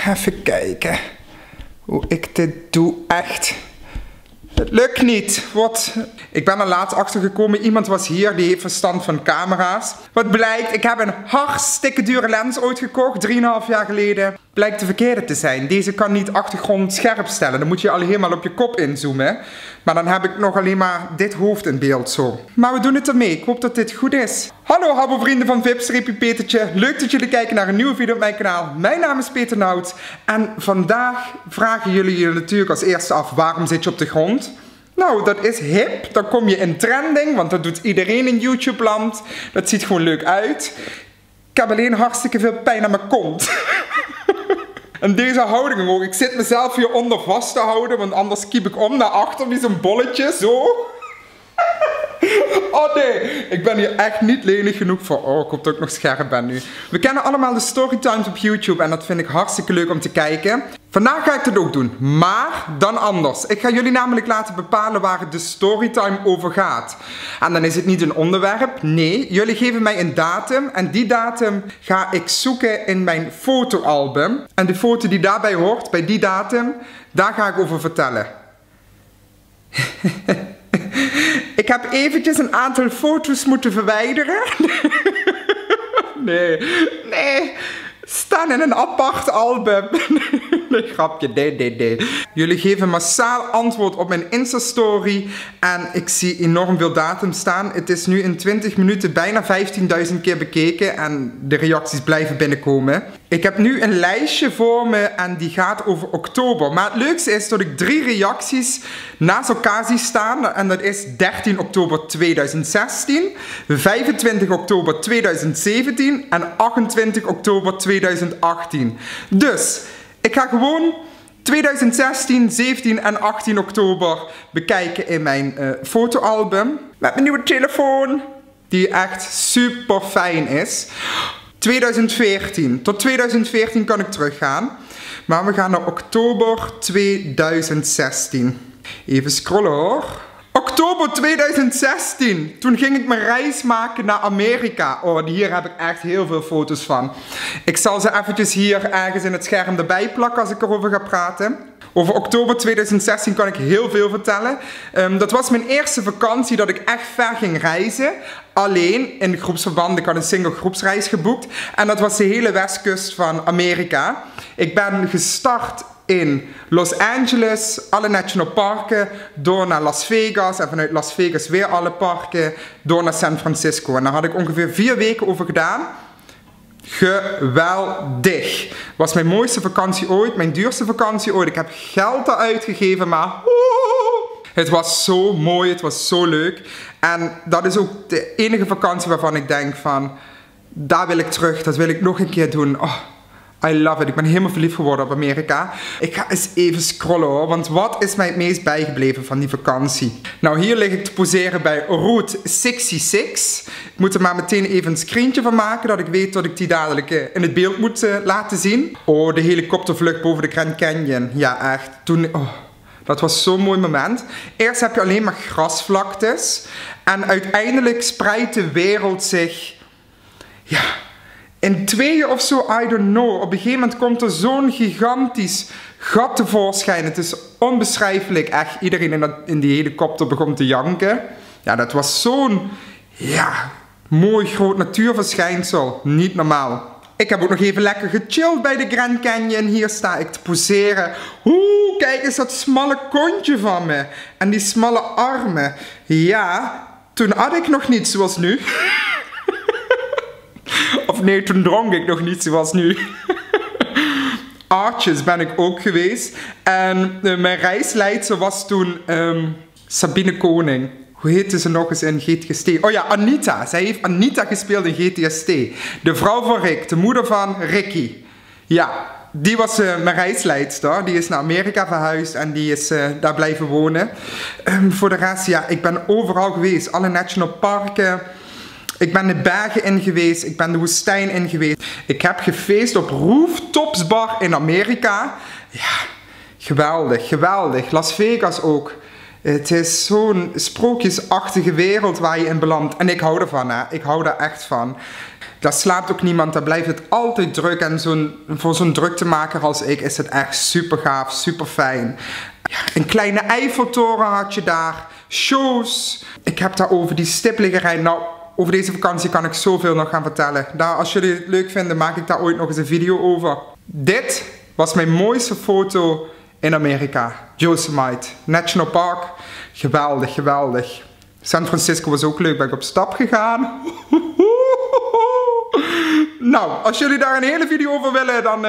Even kijken hoe ik dit doe. Echt. Het lukt niet. Wat? Ik ben er laatst achter gekomen. Iemand was hier, die heeft verstand van camera's. Wat blijkt, ik heb een hartstikke dure lens ooit gekocht, 3,5 jaar geleden. Blijkt de verkeerde te zijn. Deze kan niet achtergrond scherp stellen. Dan moet je al helemaal op je kop inzoomen. Maar dan heb ik nog alleen maar dit hoofd in beeld zo. Maar we doen het ermee. Ik hoop dat dit goed is. Hallo habbo-vrienden van Vip-Petertje. Leuk dat jullie kijken naar een nieuwe video op mijn kanaal. Mijn naam is Peter Nout. En vandaag vragen jullie je natuurlijk als eerste af, waarom zit je op de grond? Nou, dat is hip. Dan kom je in trending, want dat doet iedereen in YouTube-land. Dat ziet gewoon leuk uit. Ik heb alleen hartstikke veel pijn aan mijn kont. En deze houding ook. Ik zit mezelf hieronder vast te houden, want anders kiep ik om naar achter wie zo'n bolletje, zo. Oh nee, ik ben hier echt niet lenig genoeg voor. Oh, ik hoop dat ik nog scherp ben nu. We kennen allemaal de storytimes op YouTube en dat vind ik hartstikke leuk om te kijken. Vandaag ga ik dat ook doen, maar dan anders. Ik ga jullie namelijk laten bepalen waar de storytime over gaat. En dan is het niet een onderwerp, nee. Jullie geven mij een datum en die datum ga ik zoeken in mijn fotoalbum. En de foto die daarbij hoort, bij die datum, daar ga ik over vertellen. Ik heb eventjes een aantal foto's moeten verwijderen. Nee. Staan in een apart album. Nee, grapje, nee. Jullie geven massaal antwoord op mijn Insta-story. En ik zie enorm veel datum staan. Het is nu in 20 minuten bijna 15.000 keer bekeken. En de reacties blijven binnenkomen. Ik heb nu een lijstje voor me en die gaat over oktober. Maar het leukste is dat ik 3 reacties naast elkaar zie staan. En dat is 13 oktober 2016, 25 oktober 2017 en 28 oktober 2018. Dus ik ga gewoon 2016, 17 en 18 oktober bekijken in mijn fotoalbum. Met mijn nieuwe telefoon, die echt super fijn is. 2014. Tot 2014 kan ik teruggaan. Maar we gaan naar oktober 2016. Even scrollen hoor. Oktober 2016. Toen ging ik mijn reis maken naar Amerika. Oh, hier heb ik echt heel veel foto's van. Ik zal ze eventjes hier ergens in het scherm erbij plakken als ik erover ga praten. Over oktober 2016 kan ik heel veel vertellen. Dat was mijn eerste vakantie dat ik echt ver ging reizen. Alleen in groepsverband. Ik had een single groepsreis geboekt. En dat was de hele westkust van Amerika. Ik ben gestart in Los Angeles, alle national parken, door naar Las Vegas en vanuit Las Vegas weer alle parken, door naar San Francisco. En daar had ik ongeveer 4 weken over gedaan. Geweldig. Was mijn mooiste vakantie ooit, mijn duurste vakantie ooit. Ik heb geld eruit gegeven, maar het was zo mooi, het was zo leuk. En dat is ook de enige vakantie waarvan ik denk van, daar wil ik terug, dat wil ik nog een keer doen. Oh, I love it. Ik ben helemaal verliefd geworden op Amerika. Ik ga eens even scrollen hoor, want wat is mij het meest bijgebleven van die vakantie? Nou, hier lig ik te poseren bij Route 66. Ik moet er maar meteen even een screentje van maken, dat ik weet dat ik die dadelijk in het beeld moet laten zien. Oh, de helikoptervlucht boven de Grand Canyon. Ja, echt. Toen... Oh. Dat was zo'n mooi moment. Eerst heb je alleen maar grasvlaktes. En uiteindelijk spreidt de wereld zich... Ja... In 2 of zo, I don't know. Op een gegeven moment komt er zo'n gigantisch gat tevoorschijn. Het is onbeschrijfelijk. Echt, iedereen in die helikopter begon te janken. Ja, dat was zo'n, mooi groot natuurverschijnsel. Niet normaal. Ik heb ook nog even lekker gechilled bij de Grand Canyon. Hier sta ik te poseren. Oeh, kijk eens dat smalle kontje van me. En die smalle armen. Ja, toen had ik nog niet zoals nu. Of nee, toen dronk ik nog niet zoals nu. Arches ben ik ook geweest. En mijn reisleidster was toen Sabine Koning. Hoe heette ze nog eens in GTST? Oh ja, Anita. Zij heeft Anita gespeeld in GTST. De vrouw van Rick, de moeder van Ricky. Ja, die was mijn reisleidster. Die is naar Amerika verhuisd en die is daar blijven wonen. Voor de rest, ja, ik ben overal geweest. Alle national parken. Ik ben de bergen in geweest, ik ben de woestijn in geweest. Ik heb gefeest op Rooftops Bar in Amerika. Ja, geweldig, geweldig. Las Vegas ook. Het is zo'n sprookjesachtige wereld waar je in belandt. En ik hou ervan, hè. Ik hou daar echt van. Daar slaapt ook niemand, daar blijft het altijd druk. En voor zo'n druktemaker als ik is het echt super gaaf, super fijn. Ja, een kleine Eiffeltoren had je daar. Shows. Ik heb daar over die stipliggerij. Nou, over deze vakantie kan ik zoveel nog gaan vertellen. Daar, als jullie het leuk vinden, maak ik daar ooit nog eens een video over. Dit was mijn mooiste foto in Amerika. Yosemite National Park. Geweldig, geweldig. San Francisco was ook leuk, ben ik op stap gegaan. Nou, als jullie daar een hele video over willen, dan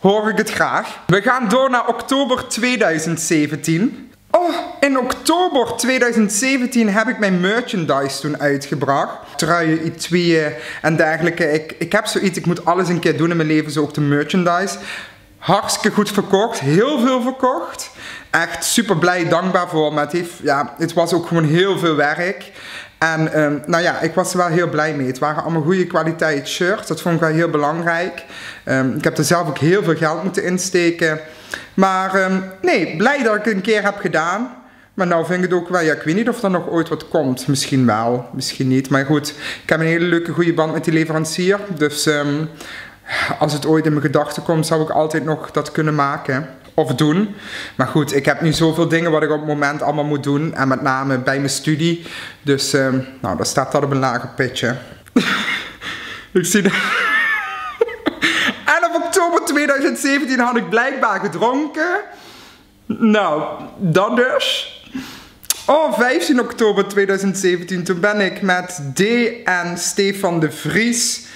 hoor ik het graag. We gaan door naar oktober 2017. Oh, in oktober 2017 heb ik mijn merchandise toen uitgebracht. Truien, etuiën en dergelijke. Ik heb zoiets, ik moet alles een keer doen in mijn leven, zo ook de merchandise. Hartstikke goed verkocht, heel veel verkocht. Echt super blij, dankbaar voor, maar het was ook gewoon heel veel werk. En nou ja, ik was er wel heel blij mee. Het waren allemaal goede kwaliteit shirts, dat vond ik wel heel belangrijk. Ik heb er zelf ook heel veel geld moeten insteken. Maar nee, blij dat ik het een keer heb gedaan. Maar nou vind ik het ook wel, ja, ik weet niet of er nog ooit wat komt. Misschien wel, misschien niet. Maar goed, ik heb een hele leuke goede band met die leverancier. Dus als het ooit in mijn gedachten komt, zou ik altijd nog dat kunnen maken. Of doen. Maar goed, ik heb nu zoveel dingen wat ik op het moment allemaal moet doen. En met name bij mijn studie. Dus, nou, dan staat dat op een lager pitje. Ik zie dat. En op oktober 2017 had ik blijkbaar gedronken. Nou, dat dus. Oh, 15 oktober 2017. Toen ben ik met D en Stefan de Vries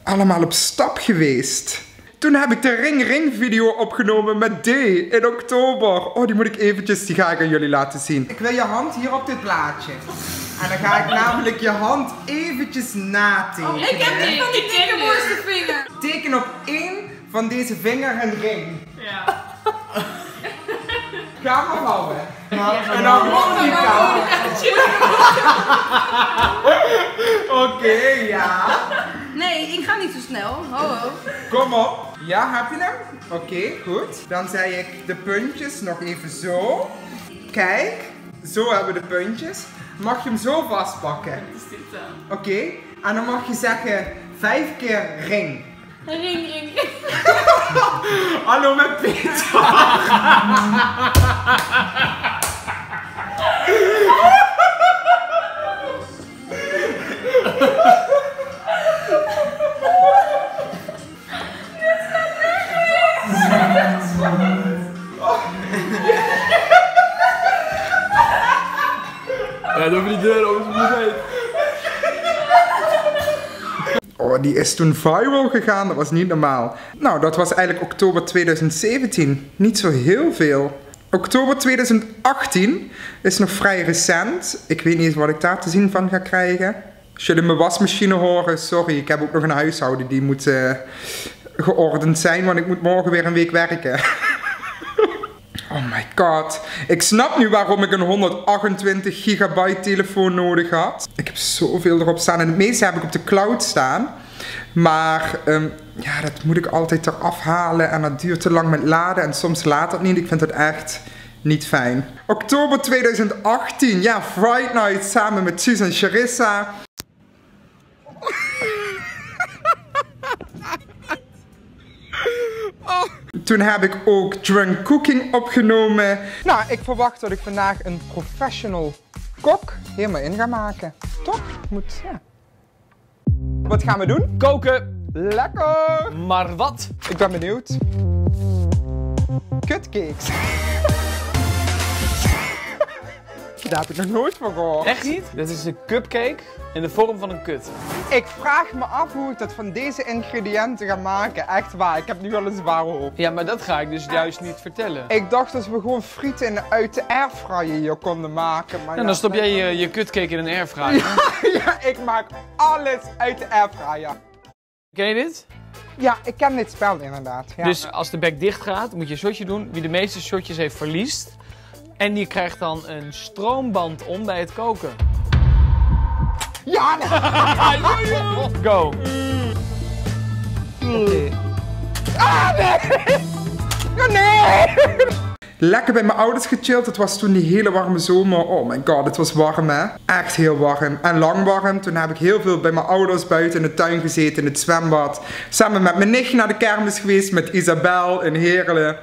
allemaal op stap geweest. Toen heb ik de Ring video opgenomen met D in oktober. Oh, die moet ik eventjes, die ga ik aan jullie laten zien. Ik wil je hand hier op dit plaatje. En dan ga ik namelijk je hand eventjes natekenen. Oh, ik heb niet van die dikke borstenvinger. Teken op één van deze vinger een ring. Ja. Ga maar houden. En dan Monica. Oké, ja. Nee, ik ga niet zo snel. Ho, ho. Kom op. Ja, heb je hem? Oké, goed. Dan zei ik de puntjes nog even zo. Kijk, zo hebben we de puntjes. Mag je hem zo vastpakken? Wat is dit dan? Oké. En dan mag je zeggen 5 keer ring. Ring, ring, ring. Hallo met Peter. Ja, doe die deur open, moet Oh, die is toen viral gegaan, dat was niet normaal. Nou, dat was eigenlijk oktober 2017. Niet zo heel veel. Oktober 2018 is nog vrij recent. Ik weet niet eens wat ik daar te zien van ga krijgen. Als jullie mijn wasmachine horen, sorry, ik heb ook nog een huishouden die moet geordend zijn, want ik moet morgen weer een week werken. Oh my god. Ik snap nu waarom ik een 128 gigabyte telefoon nodig had. Ik heb zoveel erop staan en het meeste heb ik op de cloud staan. Maar ja, dat moet ik altijd eraf halen en dat duurt te lang met laden en soms laat dat niet. Ik vind het echt niet fijn. Oktober 2018, ja, Fright Night samen met Suus en Charissa. Oh. Toen heb ik ook Drunk Cooking opgenomen. Nou, ik verwacht dat ik vandaag een professional kok helemaal in ga maken. Toch? Ja. Wat gaan we doen? koken. Lekker! Maar wat? Ik ben benieuwd. Cupcakes. Daar heb ik nog nooit van gehoord. Echt niet? Dit is een cupcake in de vorm van een kut. Ik vraag me af hoe ik dat van deze ingrediënten ga maken. Echt waar, ik heb nu al een zware hoofd. Ja, maar dat ga ik dus juist niet vertellen. Ik dacht dat we gewoon frieten uit de airfryer hier konden maken. Maar En dan stop jij je cupcake in een airfryer. Ja, ik maak alles uit de airfryer. Ken je dit? Ja, ik ken dit spel inderdaad. Ja. Dus als de bek dicht gaat, moet je een shotje doen. Wie de meeste shotjes heeft, verliest. En die krijgt dan een stroomband om bij het koken. Ja! Go! Okay. Ah, nee! Oh, nee! lekker bij mijn ouders gechilled. Het was toen die hele warme zomer. Oh my god, het was warm hè. Echt heel warm. En lang warm. Toen heb ik heel veel bij mijn ouders buiten in de tuin gezeten, in het zwembad. Samen met mijn nichtje naar de kermis geweest, met Isabel in Heerlen.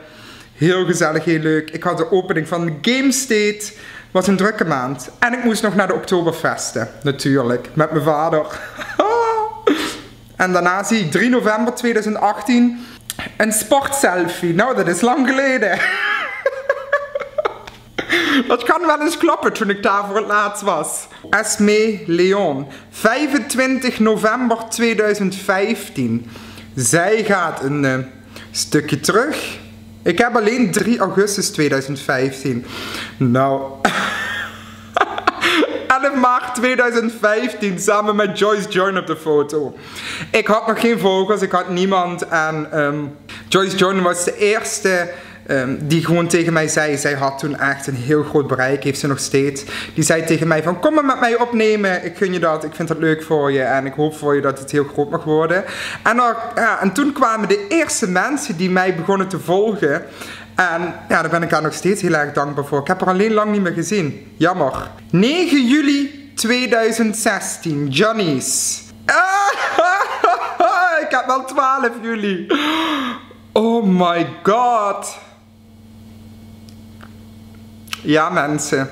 Heel gezellig, heel leuk. Ik had de opening van Game State. Was een drukke maand. En ik moest nog naar de Oktoberfesten. Natuurlijk. Met mijn vader. En daarna zie ik 3 november 2018 een sportselfie. Nou, dat is lang geleden. Dat kan wel eens kloppen toen ik daar voor het laatst was. Esme Leon. 25 november 2015. Zij gaat een stukje terug. Ik heb alleen 3 augustus 2015. Nou... 11 maart 2015 samen met Joyce Joyner op de foto. Ik had nog geen volgers, ik had niemand. En Joyce Joyner was de eerste die gewoon tegen mij zei. Zij had toen echt een heel groot bereik, heeft ze nog steeds. Die zei tegen mij van kom maar met mij opnemen. Ik gun je dat, ik vind dat leuk voor je. En ik hoop voor je dat het heel groot mag worden. En toen kwamen de eerste mensen die mij begonnen te volgen. En ja, daar ben ik haar nog steeds heel erg dankbaar voor. Ik heb haar alleen lang niet meer gezien. Jammer. 9 juli 2016. Johnny's. Ik heb wel 12 juli. Oh my god. Ja mensen.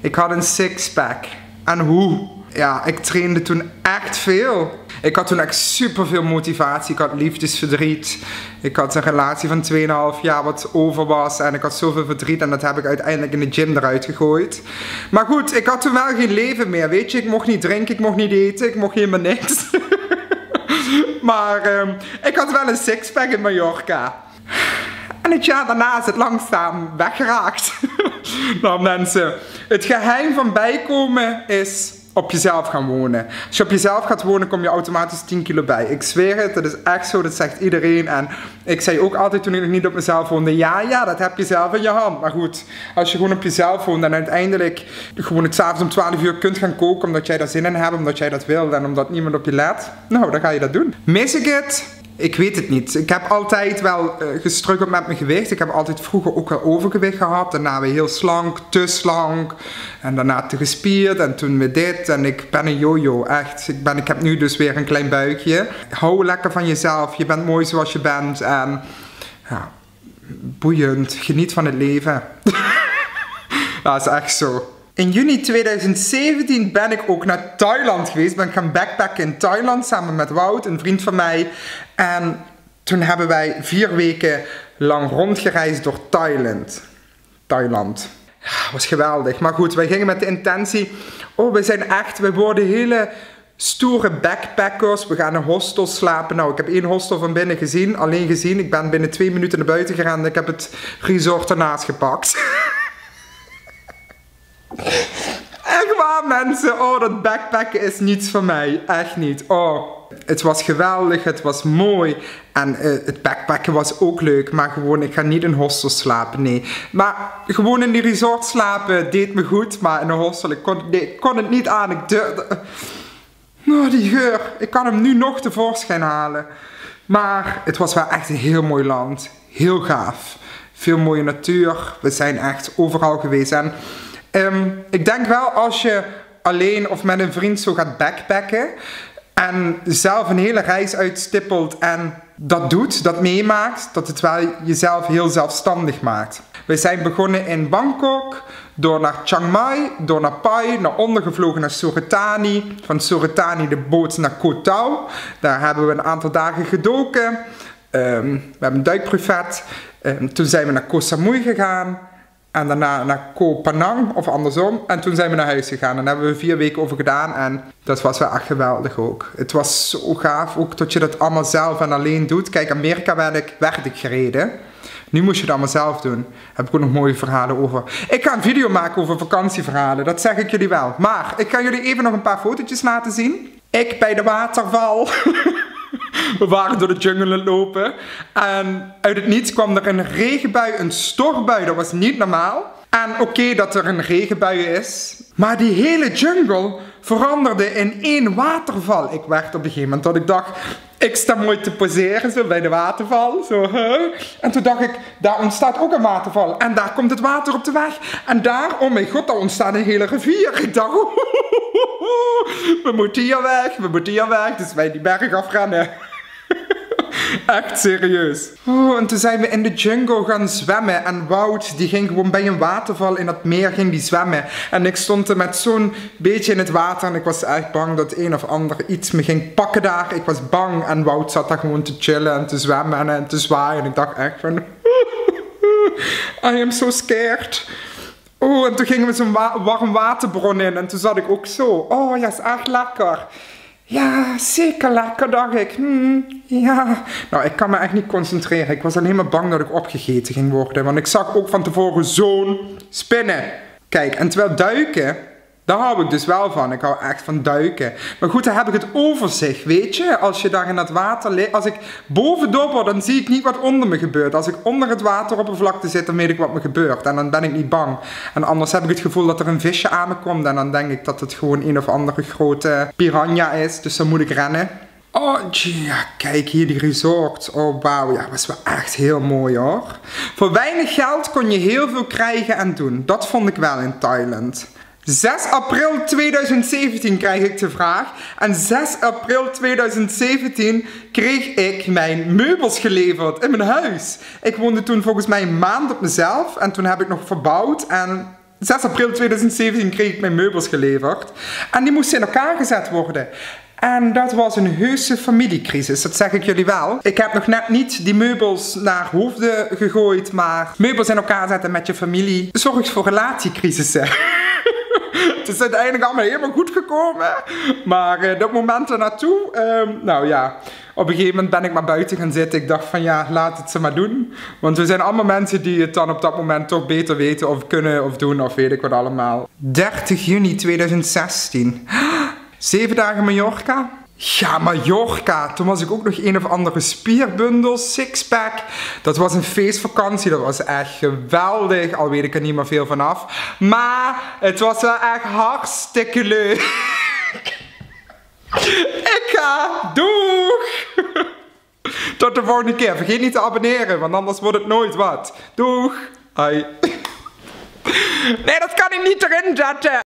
Ik had een sixpack. En hoe? Ja, ik trainde toen echt veel. Ik had toen echt super veel motivatie. Ik had liefdesverdriet. Ik had een relatie van 2,5 jaar wat over was. En ik had zoveel verdriet. En dat heb ik uiteindelijk in de gym eruit gegooid. Maar goed, ik had toen wel geen leven meer. Weet je, ik mocht niet drinken. Ik mocht niet eten. Ik mocht helemaal niks. Maar ik had wel een sixpack in Mallorca. En het jaar daarna is het langzaam weggeraakt. Nou mensen, het geheim van bijkomen is op jezelf gaan wonen. Als je op jezelf gaat wonen, kom je automatisch 10 kilo bij. Ik zweer het, dat is echt zo, dat zegt iedereen. En ik zei ook altijd toen ik nog niet op mezelf woonde, ja, dat heb je zelf in je hand. Maar goed, als je gewoon op jezelf woont en uiteindelijk gewoon het 's avonds om 12 uur kunt gaan koken, omdat jij daar zin in hebt, omdat jij dat wil en omdat niemand op je let, nou, dan ga je dat doen. Mis ik het? Ik weet het niet. Ik heb altijd wel gestruggeld met mijn gewicht. Ik heb altijd vroeger ook wel overgewicht gehad. Daarna weer heel slank, te slank. En daarna te gespierd. En toen weer dit. En ik ben een jojo, echt. Ik heb nu dus weer een klein buikje. Hou lekker van jezelf. Je bent mooi zoals je bent. En ja, boeiend. Geniet van het leven. Dat is echt zo. In juni 2017 ben ik ook naar Thailand geweest. Ben ik gaan backpacken in Thailand samen met Wout, een vriend van mij. En toen hebben wij 4 weken lang rondgereisd door Thailand. Ja, was geweldig. Maar goed, wij gingen met de intentie. Oh, wij worden hele stoere backpackers. We gaan in hostels slapen. Nou, ik heb 1 hostel van binnen gezien. Alleen gezien. Ik ben binnen 2 minuten naar buiten gegaan en ik heb het resort ernaast gepakt. Echt waar mensen, oh dat backpacken is niets voor mij, echt niet. Oh, het was geweldig, het was mooi en het backpacken was ook leuk, maar gewoon ik ga niet in hostels slapen, nee. Maar gewoon in die resort slapen deed me goed, maar in een hostel, ik kon het niet aan, oh die geur, ik kan hem nu nog tevoorschijn halen. Maar het was wel echt een heel mooi land, heel gaaf, veel mooie natuur, we zijn echt overal geweest en... ik denk wel als je alleen of met een vriend zo gaat backpacken en zelf een hele reis uitstippelt en dat doet, dat meemaakt, dat het wel jezelf heel zelfstandig maakt. We zijn begonnen in Bangkok, door naar Chiang Mai, door naar Pai, naar onder gevlogen naar Suratani, van Suratani de boot naar Koh Tao. Daar hebben we een aantal dagen gedoken, we hebben een duikbrevet, toen zijn we naar Koh Samui gegaan. En daarna naar Koh Phanang, of andersom. En toen zijn we naar huis gegaan. En daar hebben we 4 weken over gedaan. En dat was wel echt geweldig ook. Het was zo gaaf, ook dat je dat allemaal zelf en alleen doet. Kijk, Amerika werd ik gereden. Nu moest je het allemaal zelf doen. Daar heb ik ook nog mooie verhalen over. Ik ga een video maken over vakantieverhalen, dat zeg ik jullie wel. Maar ik ga jullie even nog een paar fotootjes laten zien. Ik bij de waterval. We waren door de jungle aan het lopen. En uit het niets kwam er een regenbui, een stortbui. Dat was niet normaal. En oké dat er een regenbui is. Maar die hele jungle veranderde in 1 waterval. Ik werd op een gegeven moment dat ik dacht... Ik sta mooi te poseren zo bij de waterval. Zo, En toen dacht ik, daar ontstaat ook een waterval. En daar komt het water op de weg. En daar, oh mijn god, daar ontstaat een hele rivier. Ik dacht, we moeten hier weg. Dus wij die berg afrennen. Echt serieus. Oh, en toen zijn we in de jungle gaan zwemmen. En Wout, die ging gewoon bij een waterval in dat meer ging die zwemmen. En ik stond er met zo'n beetje in het water. En ik was echt bang dat een of ander iets me ging pakken daar. Ik was bang. En Wout zat daar gewoon te chillen en te zwemmen en te zwaaien. En ik dacht echt van... I am so scared. Oh, en toen gingen we zo'n warm waterbron in. En toen zat ik ook zo. Oh, ja, is echt lekker. Ja, zeker lekker, dacht ik. Ja. Nou, ik kan me echt niet concentreren. Ik was alleen maar bang dat ik opgegeten ging worden. Want ik zag ook van tevoren zo'n spinnen. Kijk, en terwijl duiken, daar hou ik dus wel van. Ik hou echt van duiken. Maar goed, dan heb ik het overzicht, weet je. Als je daar in dat water ligt. Als ik boven dobber, dan zie ik niet wat onder me gebeurt. Als ik onder het wateroppervlakte zit, dan weet ik wat me gebeurt. En dan ben ik niet bang. En anders heb ik het gevoel dat er een visje aan me komt. En dan denk ik dat het gewoon een of andere grote piranha is. Dus dan moet ik rennen. Oh, ja, kijk hier die resort. Oh, wauw. Ja, was wel echt heel mooi, hoor. Voor weinig geld kon je heel veel krijgen en doen. Dat vond ik wel in Thailand. 6 april 2017 krijg ik de vraag. En 6 april 2017 kreeg ik mijn meubels geleverd in mijn huis. Ik woonde toen volgens mij een maand op mezelf. En toen heb ik nog verbouwd. En 6 april 2017 kreeg ik mijn meubels geleverd. En die moesten in elkaar gezet worden. En dat was een heuse familiecrisis, dat zeg ik jullie wel. Ik heb nog net niet die meubels naar hoofden gegooid, maar meubels in elkaar zetten met je familie zorgt voor relatiecrisissen. Het is uiteindelijk allemaal helemaal goed gekomen. Maar dat moment ernaartoe, nou ja, op een gegeven moment ben ik maar buiten gaan zitten. Ik dacht van ja, laat het ze maar doen. Want we zijn allemaal mensen die het dan op dat moment toch beter weten of kunnen of doen of weet ik wat allemaal. 30 juni 2016. 7 dagen Mallorca. Ja, Mallorca. Toen was ik ook nog een of andere spierbundel, sixpack. Dat was een feestvakantie, dat was echt geweldig. Al weet ik er niet meer veel vanaf. Maar het was wel echt hartstikke leuk. Ik ga. Doeg! Tot de volgende keer. Vergeet niet te abonneren, want anders wordt het nooit wat. Doeg! Hoi. Nee, dat kan ik niet erin zetten.